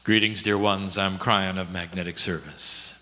Greetings, dear ones. I'm Kryon of Magnetic Service.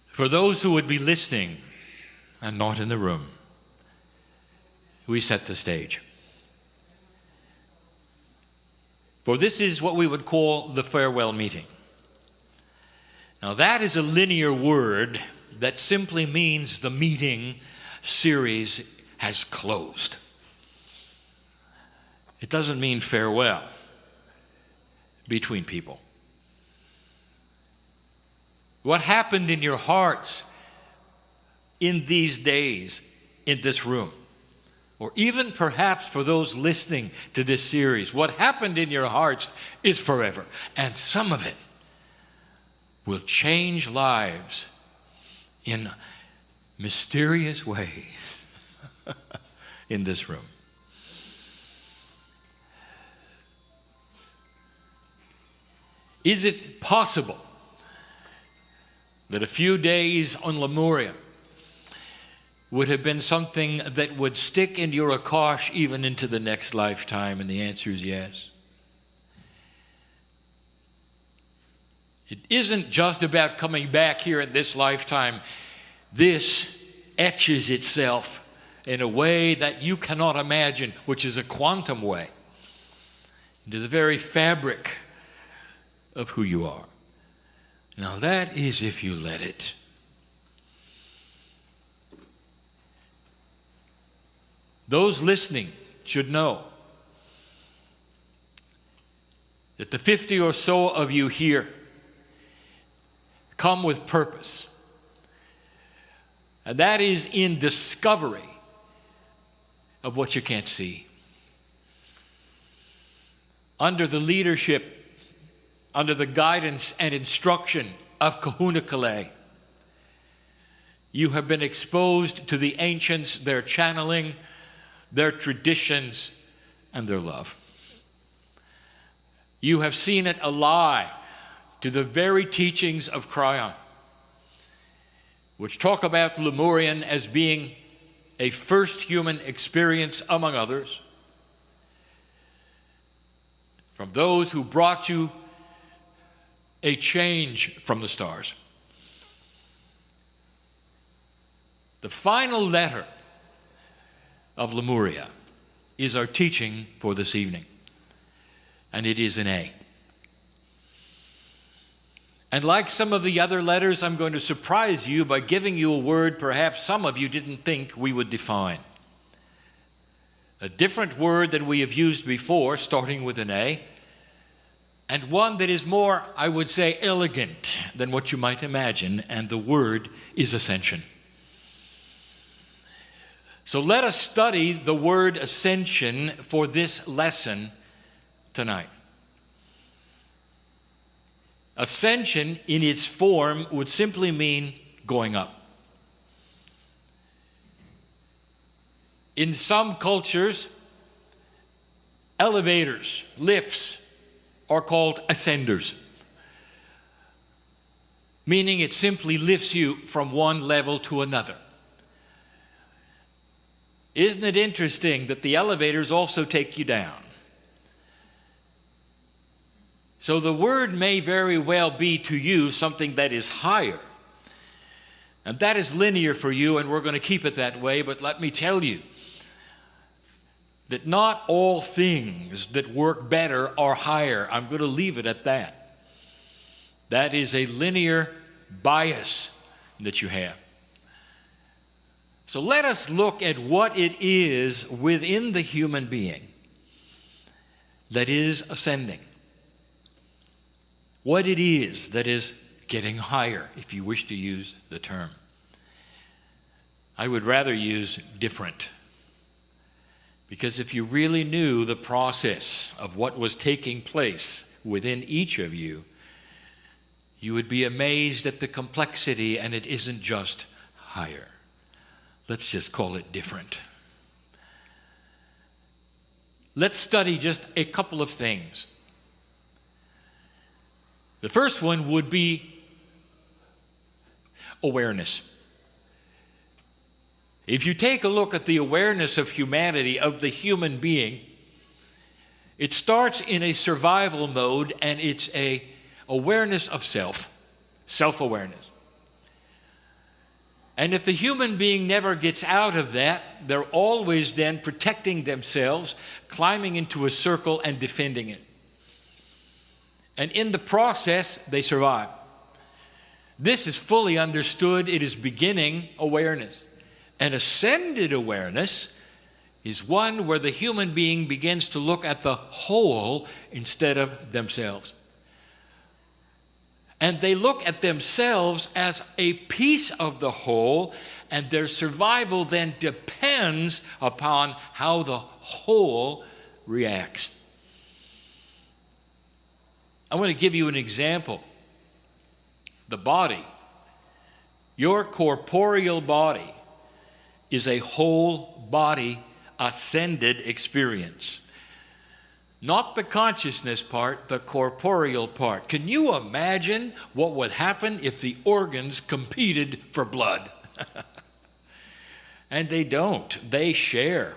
For those who would be listening and not in the room, we set the stage. For this is what we would call the farewell meeting. Now that is a linear word that simply means the meeting series has closed. It doesn't mean farewell between people. What happened in your hearts in these days in this room, or even perhaps for those listening to this series, what happened in your hearts is forever. And some of it will change lives in mysterious ways in this room. Is it possible that a few days on Lemurian would have been something that would stick in your akash even into the next lifetime? And the answer is yes. It isn't just about coming back here in this lifetime. This etches itself in a way that you cannot imagine, which is a quantum way, into the very fabric of who you are. Now that is if you let it. Those listening should know that the 50 or so of you here come with purpose. And that is in discovery of what you can't see. Under the leadership, under the guidance and instruction of Kahuna Kale, you have been exposed to the ancients, their channeling, their traditions, and their love. You have seen it ally to the very teachings of Kryon, which talk about Lemurian as being a first human experience among others, from those who brought you a change from the stars. The final letter of Lemuria is our teaching for this evening, and it is an A. And like some of the other letters, I'm going to surprise you by giving you a word perhaps some of you didn't think we would define. A different word than we have used before, starting with an A, and one that is more, I would say, elegant than what you might imagine, and the word is ascension. So let us study the word ascension for this lesson tonight. Ascension in its form would simply mean going up. In some cultures, elevators, lifts, are called ascenders, meaning it simply lifts you from one level to another. Isn't it interesting that the elevators also take you down? So the word may very well be to you something that is higher, and that is linear for you, and we're going to keep it that way. But let me tell you that not all things that work better are higher. I'm going to leave it at that. That is a linear bias that you have. So let us look at what it is within the human being that is ascending. What it is that is getting higher, if you wish to use the term. I would rather use different. Because if you really knew the process of what was taking place within each of you, you would be amazed at the complexity, and it isn't just higher. Let's just call it different. Let's study just a couple of things. The first one would be awareness. If you take a look at the awareness of humanity, of the human being, It starts in a survival mode, and it's a awareness of self-awareness. And if the human being never gets out of that, they're always then protecting themselves, climbing into a circle and defending it. And in the process, they survive. This is fully understood. It is beginning awareness. An ascended awareness is one where the human being begins to look at the whole instead of themselves. And they look at themselves as a piece of the whole, and their survival then depends upon how the whole reacts. I want to give you an example. The body, your corporeal body, is a whole body ascended experience. Not the consciousness part, the corporeal part. Can you imagine what would happen if the organs competed for blood? And they don't. They share.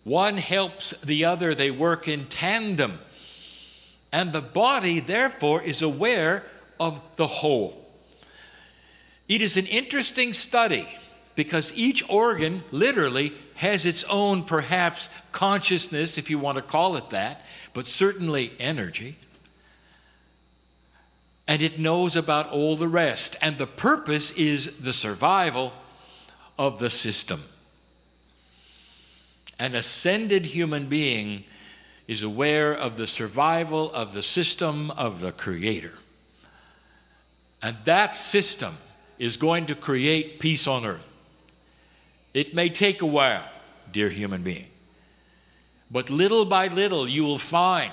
One helps the other. They work in tandem. And the body, therefore, is aware of the whole. It is an interesting study because each organ literally has its own, perhaps, consciousness, if you want to call it that, but certainly energy. And it knows about all the rest. And the purpose is the survival of the system. An ascended human being is aware of the survival of the system of the Creator. And that system is going to create peace on earth. It may take a while, dear human being, but little by little you will find,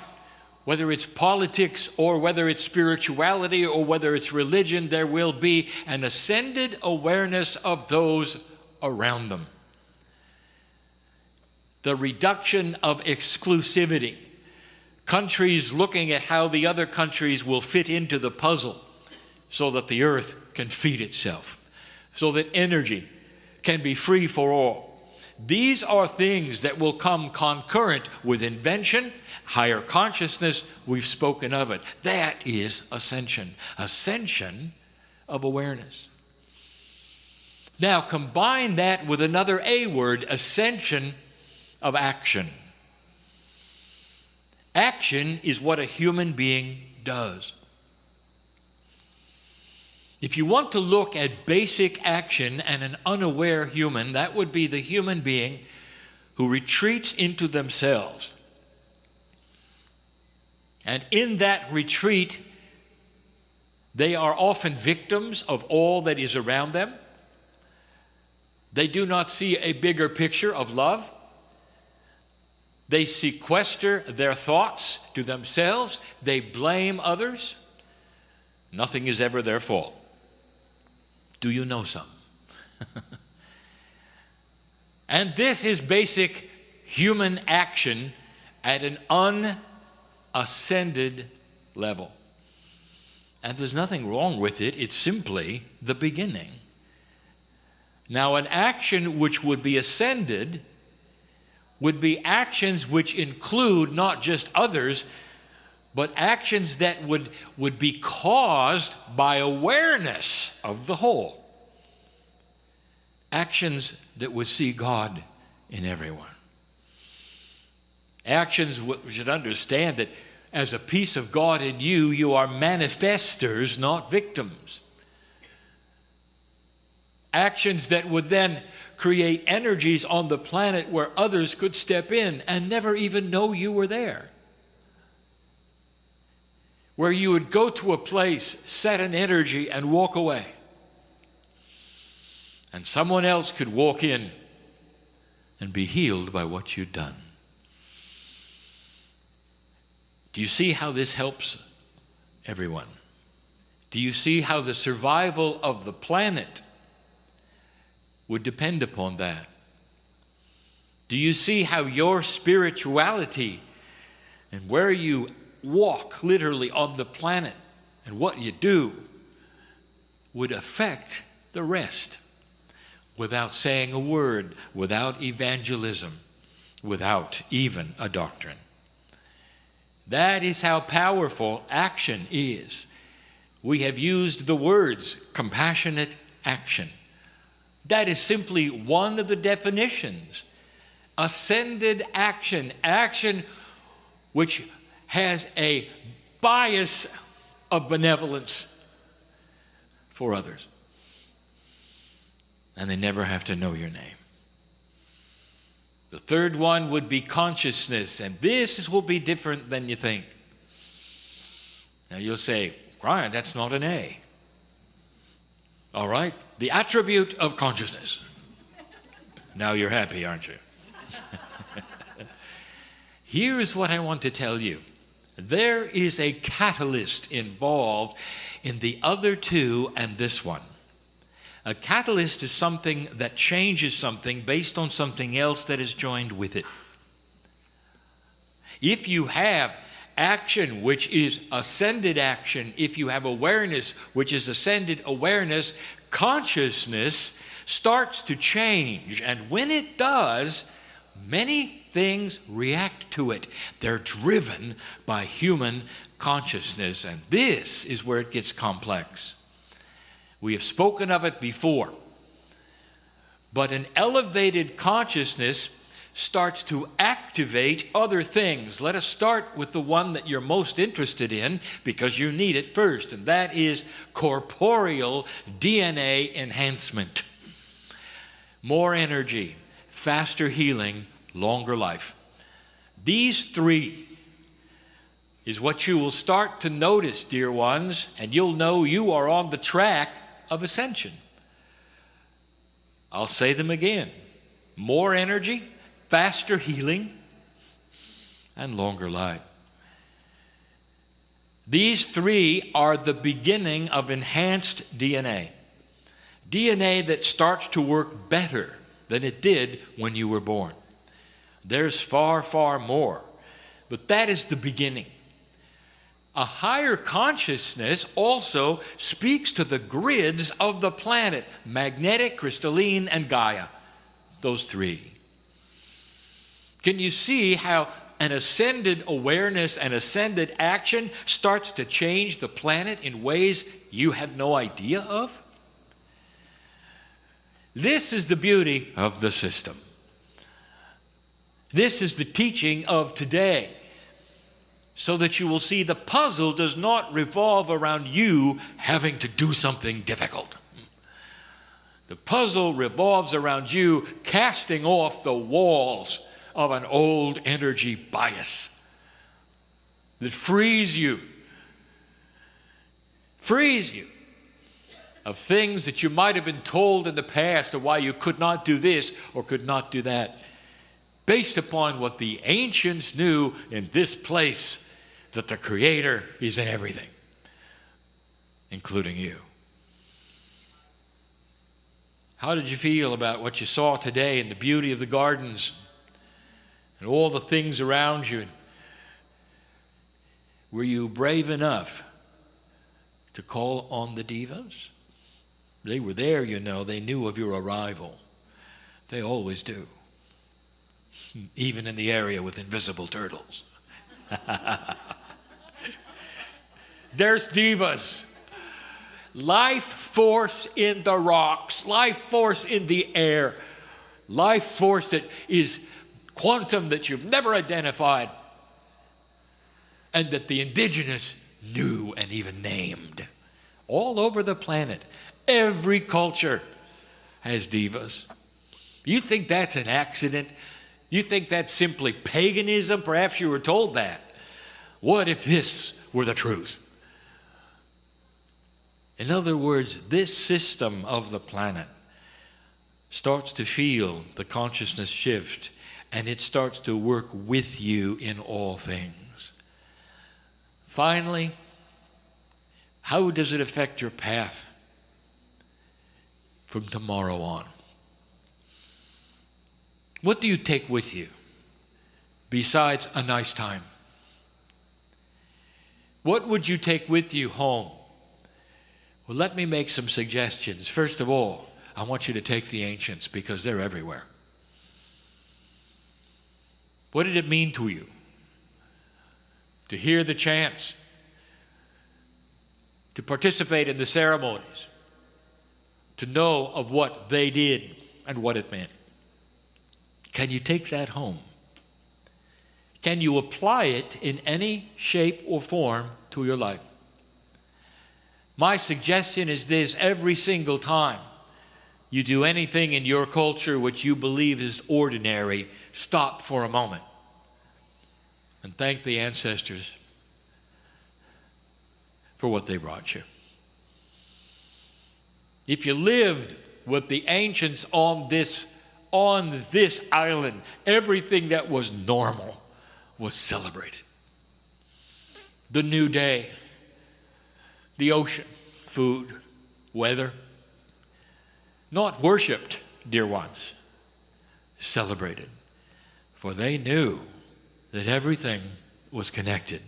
whether it's politics or whether it's spirituality or whether it's religion, there will be an ascended awareness of those around them. The reduction of exclusivity, countries looking at how the other countries will fit into the puzzle so that the earth can feed itself, so that energy can be free for all. These are things that will come concurrent with invention, higher consciousness. We've spoken of it. That is ascension of awareness. Now combine that with another A word, ascension of action. Action is what a human being does. If you want to look at basic action and an unaware human, that would be the human being who retreats into themselves. And in that retreat, they are often victims of all that is around them. They do not see a bigger picture of love. They sequester their thoughts to themselves. They blame others. Nothing is ever their fault. Do you know some? And this is basic human action at an unascended level. And there's nothing wrong with it. It's simply the beginning. Now, an action which would be ascended would be actions which include not just others, but actions that would be caused by awareness of the whole. Actions that would see God in everyone. Actions which should understand that as a piece of God in you, you are manifestors, not victims. Actions that would then create energies on the planet where others could step in and never even know you were there. Where you would go to a place, set an energy, and walk away. And someone else could walk in and be healed by what you'd done. Do you see how this helps everyone? Do you see how the survival of the planet would depend upon that? Do you see how your spirituality and where you walk literally on the planet and what you do would affect the rest without saying a word, without evangelism, without even a doctrine? That is how powerful action is. We have used the words compassionate action. That is simply one of the definitions. Ascended action, action which has a bias of benevolence for others. And they never have to know your name. The third one would be consciousness, and this will be different than you think. Now you'll say, Kryon, that's not an A. All right, the attribute of consciousness. Now you're happy, aren't you? Here is what I want to tell you. There is a catalyst involved in the other two and this one. A catalyst is something that changes something based on something else that is joined with it. If you have action, which is ascended action, if you have awareness, which is ascended awareness, consciousness starts to change. And when it does, many things react to it. They're driven by human consciousness, and this is where it gets complex. We have spoken of it before. But an elevated consciousness starts to activate other things. Let us start with the one that you're most interested in because you need it first, and that is corporeal DNA enhancement. More energy, faster healing, longer life. These three is what you will start to notice, dear ones, and you'll know you are on the track of ascension. I'll say them again. More energy, faster healing, and longer life. These three are the beginning of enhanced DNA. DNA that starts to work better than it did when you were born. There's far, far more, but that is the beginning. A higher consciousness also speaks to the grids of the planet, magnetic, crystalline, and Gaia. Those three. Can you see how an ascended awareness and ascended action starts to change the planet in ways you had no idea of? This is the beauty of the system. This is the teaching of today, so that you will see the puzzle does not revolve around you having to do something difficult. The puzzle revolves around you casting off the walls of an old energy bias that frees you of things that you might have been told in the past of why you could not do this or could not do that, based upon what the ancients knew in this place, that the Creator is in everything, including you. How did you feel about what you saw today and the beauty of the gardens and all the things around you? Were you brave enough to call on the divas? They were there, you know. They knew of your arrival. They always do. Even in the area with invisible turtles. There's divas. Life force in the rocks. Life force in the air. Life force that is quantum that you've never identified. And that the indigenous knew and even named. All over the planet. Every culture has divas. You think that's an accident? You think that's simply paganism? Perhaps you were told that. What if this were the truth? In other words, this system of the planet starts to feel the consciousness shift, and it starts to work with you in all things. Finally, how does it affect your path from tomorrow on? What do you take with you besides a nice time? What would you take with you home? Well, let me make some suggestions. First of all, I want you to take the ancients because they're everywhere. What did it mean to you to hear the chants, to participate in the ceremonies, to know of what they did and what it meant. Can you take that home? Can you apply it in any shape or form to your life? My suggestion is this: every single time you do anything in your culture which you believe is ordinary, stop for a moment and thank the ancestors for what they brought you. If you lived with the ancients on this island, everything that was normal was celebrated. The new day, the ocean, food, weather, not worshipped, dear ones, celebrated. For they knew that everything was connected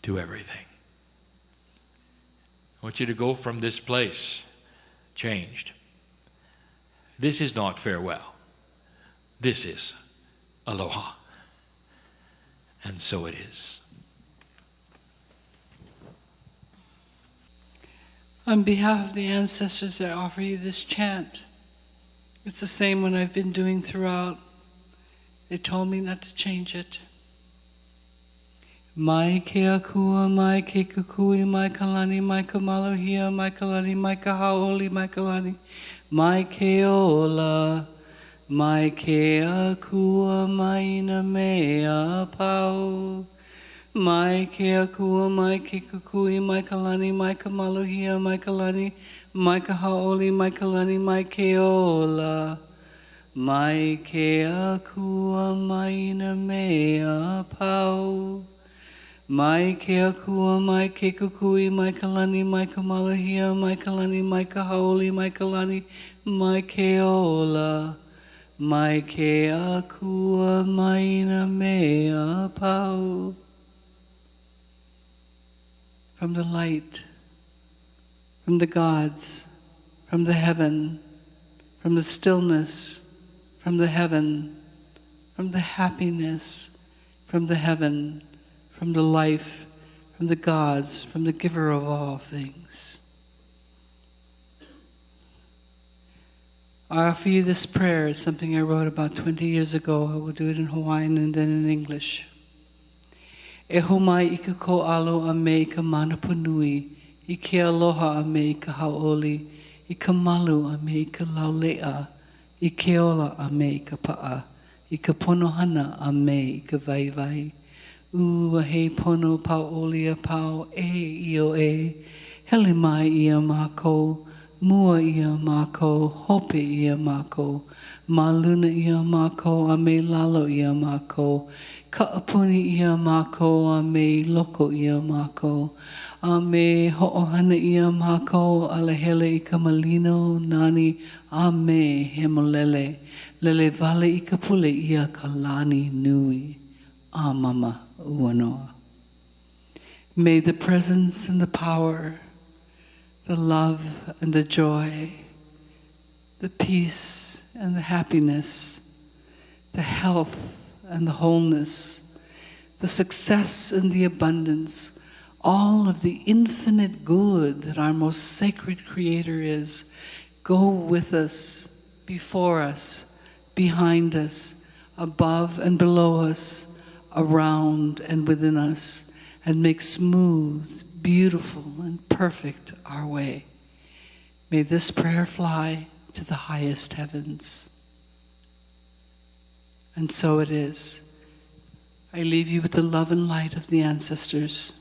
to everything. I want you to go from this place changed. This is not farewell. This is aloha. And so it is. On behalf of the ancestors, I offer you this chant. It's the same one I've been doing throughout. They told me not to change it. Mai ke akua, mai ke kukui, mai kalani, mai kamalohia, mai kalani, mai kahaoli, mai kalani, mai ke ola, mai ke akua, mai na mea pau. Mai ke akua, mai ke kukui, mai kalani, mai kamalohia, mai kalani, mai kahaoli, mai kalani, mai ke ola. Mai ke akua, mai na mea pau. Mai ke akua, mai ke kukui, mai kalani, mai kamalohia, mai kalani, mai kahaoli, mai kalani, mai ke ola. Mai ke akua, mai na mea pau. From the light, from the gods, from the heaven, from the stillness, from the heaven, from the happiness, from the heaven, from the life, from the gods, from the giver of all things. I offer you this prayer. It's something I wrote about 20 years ago. I will do it in Hawaiian and then in English. E homai I ka ko alo a me I ka manapunui, I ke aloha a me I ka haoli, I ka malu a me I ka laulea, I ke ola a me I ka paa, I ka ponohana a me I ka vaivai. A he pono paoli a pao e io e, hele mai I a mako, mua I a mako, hope I a mako, maluna I a mako, a me lalo I a mako, kaapuni I a mako, a me loko I a mako, a me ho'ohana I a mako, a lehele I ka malino nani, a me hemolele, lele vale I ka pule I a kalani nui, a mama uanoa. May the presence and the power, the love and the joy, the peace and the happiness, the health and the wholeness, the success and the abundance, all of the infinite good that our most sacred Creator is, go with us, before us, behind us, above and below us, around and within us, and make smooth, beautiful, and perfect our way. May this prayer fly to the highest heavens. And so it is. I leave you with the love and light of the ancestors.